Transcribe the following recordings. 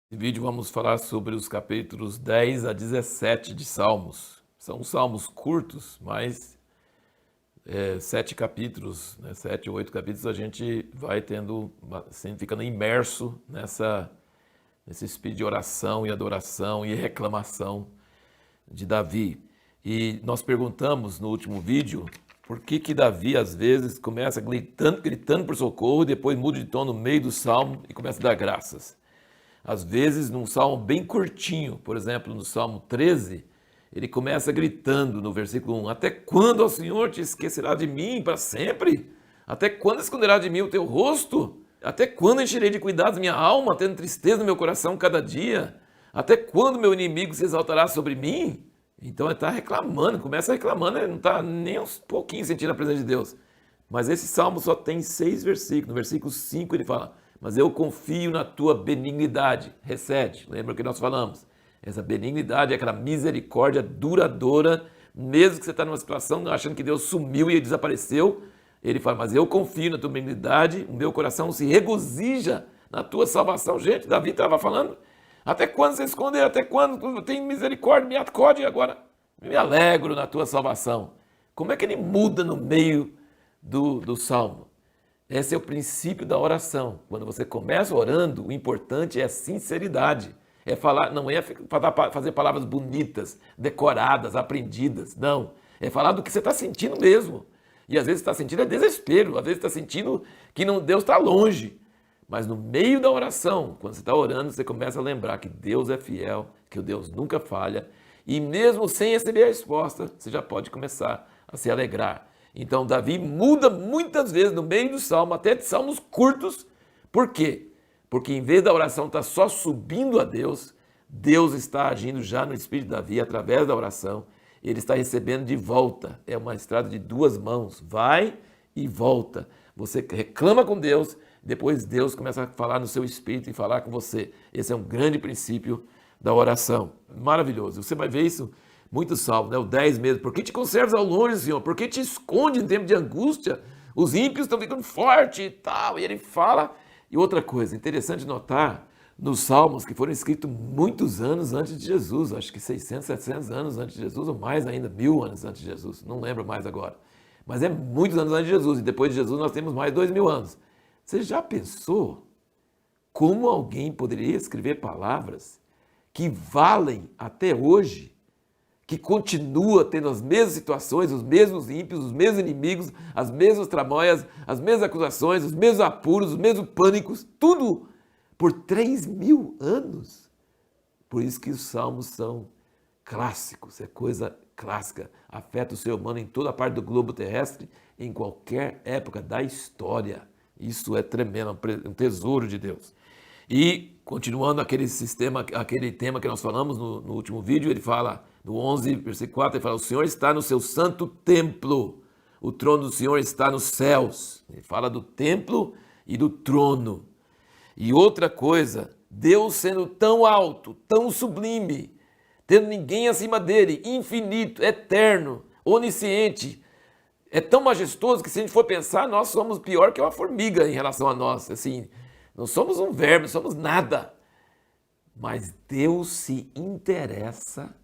Nesse vídeo vamos falar sobre os capítulos 10 a 17 de Salmos. São salmos curtos, mas 7 capítulos, 7 ou 8 capítulos, a gente vai tendo, assim, ficando imerso nesse espírito de oração e adoração e reclamação de Davi. E nós perguntamos no último vídeo por que Davi às vezes começa gritando por socorro e depois muda de tom no meio do salmo e começa a dar graças. Às vezes, num salmo bem curtinho, por exemplo, no Salmo 13, ele começa gritando no versículo 1: Até quando, ó Senhor, te esquecerá de mim para sempre? Até quando esconderá de mim o teu rosto? Até quando encherei de cuidados minha alma, tendo tristeza no meu coração cada dia? Até quando meu inimigo se exaltará sobre mim? Então ele está reclamando, começa reclamando, ele não está nem um pouquinho sentindo a presença de Deus. Mas esse salmo só tem 6 versículos. No versículo 5 ele fala: Mas eu confio na tua benignidade. Recede, lembra que nós falamos? Essa benignidade é aquela misericórdia duradoura, mesmo que você está numa situação achando que Deus sumiu e desapareceu. Ele fala: Mas eu confio na tua benignidade, o meu coração se regozija na tua salvação. Gente, Davi estava falando: Até quando você esconder? Até quando tu tem misericórdia? Me acode agora. Me alegro na tua salvação. Como é que ele muda no meio do salmo? Esse é o princípio da oração. Quando você começa orando, o importante é a sinceridade. É falar, não é fazer palavras bonitas, decoradas, aprendidas. Não. É falar do que você está sentindo mesmo. E às vezes está sentindo desespero, às vezes está sentindo que não, Deus está longe. Mas no meio da oração, quando você está orando, você começa a lembrar que Deus é fiel, que o Deus nunca falha. E mesmo sem receber a resposta, você já pode começar a se alegrar. Então Davi muda muitas vezes no meio do salmo, até de salmos curtos. Por quê? Porque em vez da oração estar só subindo a Deus, Deus está agindo já no espírito de Davi através da oração. Ele está recebendo de volta. É uma estrada de duas mãos. Vai e volta. Você reclama com Deus, depois Deus começa a falar no seu espírito e falar com você. Esse é um grande princípio da oração. Maravilhoso. Você vai ver isso muito salmo, né? O 10 mesmo. Por que te conservas ao longe, Senhor? Por que te esconde em tempo de angústia? Os ímpios estão ficando fortes e tal. E ele fala. E outra coisa, interessante notar nos salmos que foram escritos muitos anos antes de Jesus. Acho que 600, 700 anos antes de Jesus, ou mais ainda, 1000 anos antes de Jesus. Não lembro mais agora. Mas é muitos anos antes de Jesus. E depois de Jesus nós temos mais 2000 anos. Você já pensou como alguém poderia escrever palavras que valem até hoje, que continua tendo as mesmas situações, os mesmos ímpios, os mesmos inimigos, as mesmas tramóias, as mesmas acusações, os mesmos apuros, os mesmos pânicos, tudo por 3000 anos? Por isso que os salmos são clássicos, é coisa clássica, afeta o ser humano em toda a parte do globo terrestre, em qualquer época da história. Isso é tremendo, um tesouro de Deus. E, continuando aquele tema que nós falamos no último vídeo, ele fala, no 11, versículo 4, ele fala: O Senhor está no seu santo templo, o trono do Senhor está nos céus. Ele fala do templo e do trono. E outra coisa, Deus sendo tão alto, tão sublime, tendo ninguém acima dele, infinito, eterno, onisciente, é tão majestoso que se a gente for pensar, nós somos pior que uma formiga em relação a nós. Assim, não somos um verme, não somos nada. Mas Deus se interessa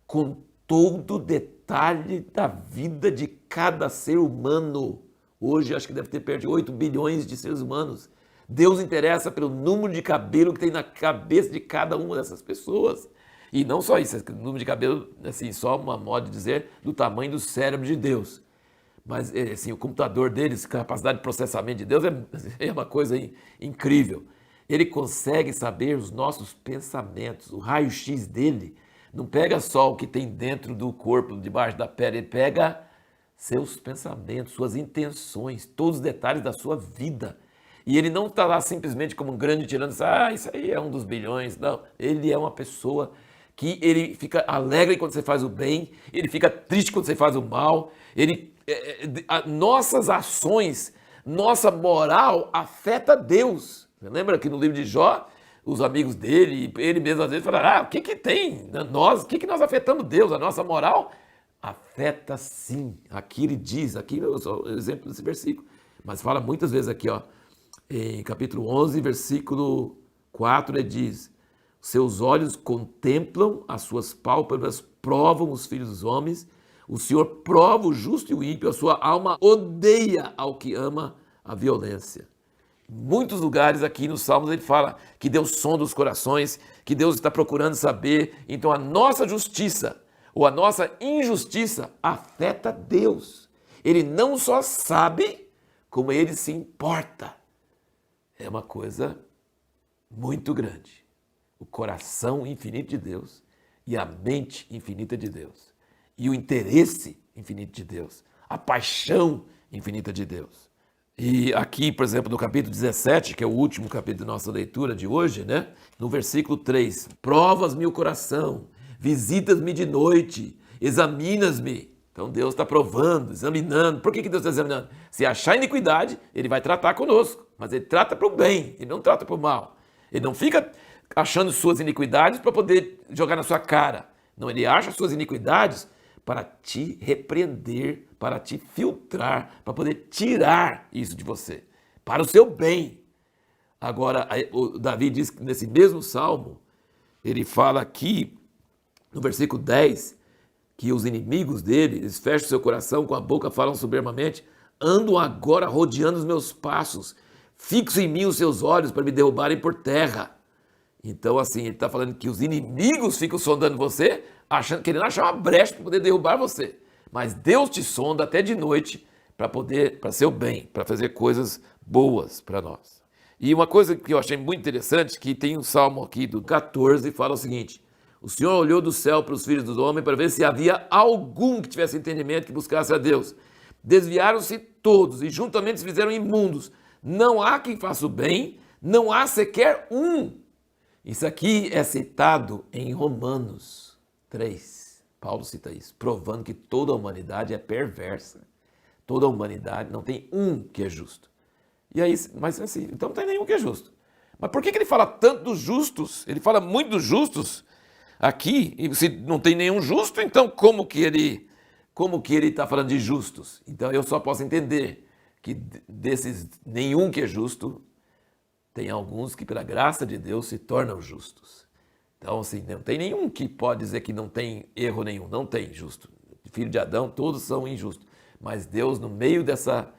com todo o detalhe da vida de cada ser humano. Hoje acho que deve ter perto de 8 bilhões de seres humanos. Deus interessa pelo número de cabelo que tem na cabeça de cada uma dessas pessoas. E não só isso, o número de cabelo, assim, só uma moda de dizer, do tamanho do cérebro de Deus. Mas assim, o computador deles, capacidade de processamento de Deus é uma coisa incrível. Ele consegue saber os nossos pensamentos. O raio-x dele não pega só o que tem dentro do corpo, debaixo da pele, ele pega seus pensamentos, suas intenções, todos os detalhes da sua vida. E ele não está lá simplesmente como um grande tirano, isso aí é um dos bilhões. Não, ele é uma pessoa que ele fica alegre quando você faz o bem, ele fica triste quando você faz o mal, nossas ações, nossa moral afeta Deus. Você lembra que no livro de Jó, os amigos dele, ele mesmo às vezes falaram: o que tem nós, o que nós afetamos Deus? A nossa moral afeta sim. Aqui ele diz, aqui é o exemplo desse versículo, mas fala muitas vezes aqui, ó, em capítulo 11, versículo 4, ele diz: Seus olhos contemplam, as suas pálpebras provam os filhos dos homens. O Senhor prova o justo e o ímpio, a sua alma odeia ao que ama a violência. Em muitos lugares aqui nos Salmos ele fala que Deus sonda os corações, que Deus está procurando saber. Então a nossa justiça ou a nossa injustiça afeta Deus. Ele não só sabe, como ele se importa. É uma coisa muito grande. O coração infinito de Deus e a mente infinita de Deus. E o interesse infinito de Deus. A paixão infinita de Deus. E aqui, por exemplo, no capítulo 17, que é o último capítulo da nossa leitura de hoje, né? No versículo 3, provas-me o coração, visitas-me de noite, examinas-me. Então Deus está provando, examinando. Por que Deus está examinando? Se achar iniquidade, ele vai tratar conosco. Mas ele trata para o bem, ele não trata para o mal. Ele não fica achando suas iniquidades para poder jogar na sua cara. Não, ele acha suas iniquidades para te repreender, para te filtrar, para poder tirar isso de você, para o seu bem. Agora, o Davi diz que nesse mesmo salmo, ele fala aqui, no versículo 10, que os inimigos dele, eles fecham seu coração, com a boca falam soberbamente, andam agora rodeando os meus passos, fixam em mim os seus olhos para me derrubarem por terra. Então, assim, ele está falando que os inimigos ficam sondando você, querendo achar uma brecha para poder derrubar você. Mas Deus te sonda até de noite para ser o bem, para fazer coisas boas para nós. E uma coisa que eu achei muito interessante, que tem um salmo aqui do 14, fala o seguinte: o Senhor olhou do céu para os filhos dos homens para ver se havia algum que tivesse entendimento, que buscasse a Deus. Desviaram-se todos e juntamente se fizeram imundos. Não há quem faça o bem, não há sequer um. Isso aqui é citado em Romanos 3. Paulo cita isso, provando que toda a humanidade é perversa. Toda a humanidade, não tem um que é justo. E aí, mas assim, então não tem nenhum que é justo. Mas por que ele fala tanto dos justos? Ele fala muito dos justos aqui, e se não tem nenhum justo, então como que ele está falando de justos? Então eu só posso entender que desses nenhum que é justo, tem alguns que pela graça de Deus se tornam justos. Então assim, não tem nenhum que pode dizer que não tem erro nenhum, não tem justo. Filho de Adão, todos são injustos. Mas Deus, no meio dessa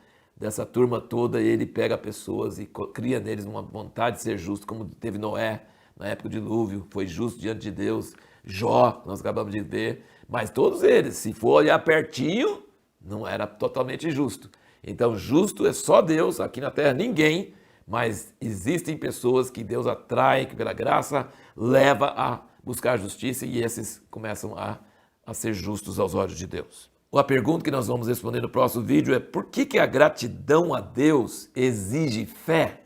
turma toda, ele pega pessoas e cria neles uma vontade de ser justo, como teve Noé, na época do dilúvio, foi justo diante de Deus. Jó, nós acabamos de ver. Mas todos eles, se for olhar pertinho, não era totalmente justo. Então, justo é só Deus, aqui na terra ninguém, mas existem pessoas que Deus atrai, que pela graça leva a buscar justiça, e esses começam a ser justos aos olhos de Deus. A pergunta que nós vamos responder no próximo vídeo é: por que a gratidão a Deus exige fé?